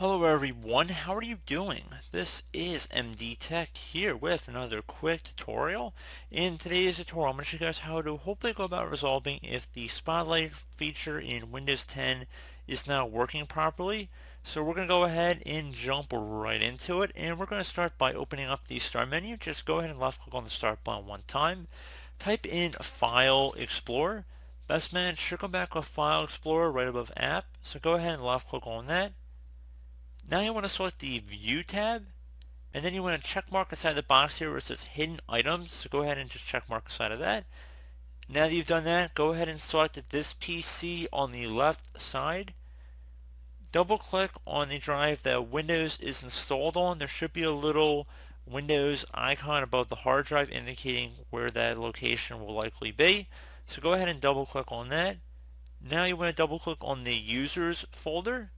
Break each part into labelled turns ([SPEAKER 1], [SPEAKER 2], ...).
[SPEAKER 1] Hello everyone, how are you doing? This is MD Tech here with another quick tutorial. In today's tutorial, I'm going to show you guys how to hopefully go about resolving if the Spotlight feature in Windows 10 is not working properly. So we're going to go ahead and jump right into it, and we're going to start by opening up the Start menu. Just go ahead and left click on the Start button one time. Type in File Explorer. Best man should come back with File Explorer right above App. So go ahead and left click on that. Now you want to select the View tab, and then you want to check mark inside the box here where it says Hidden Items. So go ahead and just check mark inside of that. Now that you've done that, go ahead and select this PC on the left side. Double click on the drive that Windows is installed on. There should be a little Windows icon above the hard drive indicating where that location will likely be. So go ahead and double click on that. Now you want to double click on the Users folder.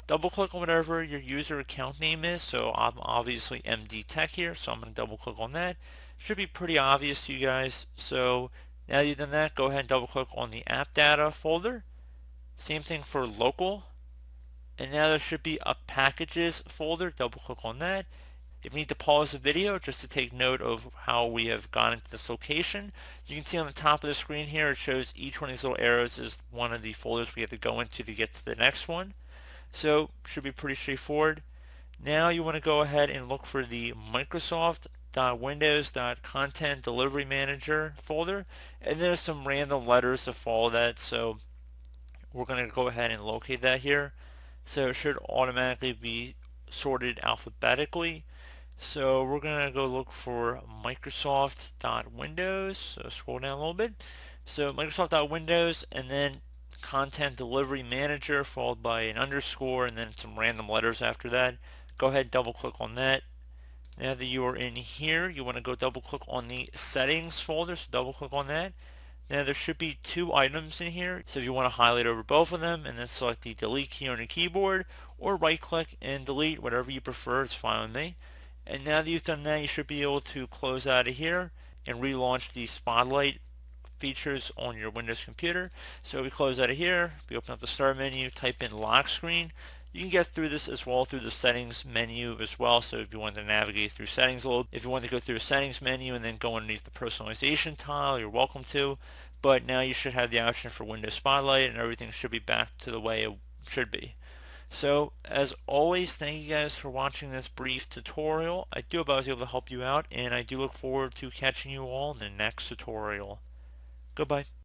[SPEAKER 1] Double click on whatever your user account name is. So I'm obviously MD Tech here, so I'm going to double click on that. Should be pretty obvious to you guys. So now that you've done that, go ahead and double click on the app data folder. Same thing for local. And now there should be a packages folder. Double click on that. If you need to pause the video just to take note of how we have gotten to this location, you can see on the top of the screen here it shows each one of these little arrows is one of the folders we have to go into to get to the next one. So should be pretty straightforward. Now you want to go ahead and look for the Microsoft.Windows.Content Delivery Manager folder, and there's some random letters to follow that, so we're going to go ahead and locate that here. So it should automatically be sorted alphabetically. So we're going to go look for Microsoft.Windows. So scroll down a little bit. So Microsoft.Windows, and then Content Delivery Manager followed by an underscore and then some random letters after that. Go ahead and double click on that. Now that you are in here, you want to go double click on the settings folder, so double click on that. Now there should be two items in here, so if you want to highlight over both of them and then select the delete key on your keyboard, or right click and delete, whatever you prefer, it's fine with me. And now that you've done that, you should be able to close out of here and relaunch the Spotlight features on your Windows computer. So we close out of here, we open up the Start menu, type in lock screen. You can get through this as well through the settings menu as well. So if you want to navigate through settings a little, if you want to go through the settings menu and then go underneath the personalization tile, you're welcome to. But now you should have the option for Windows Spotlight and everything should be back to the way it should be. So as always, thank you guys for watching this brief tutorial. I do hope I was able to help you out, and I do look forward to catching you all in the next tutorial. Goodbye.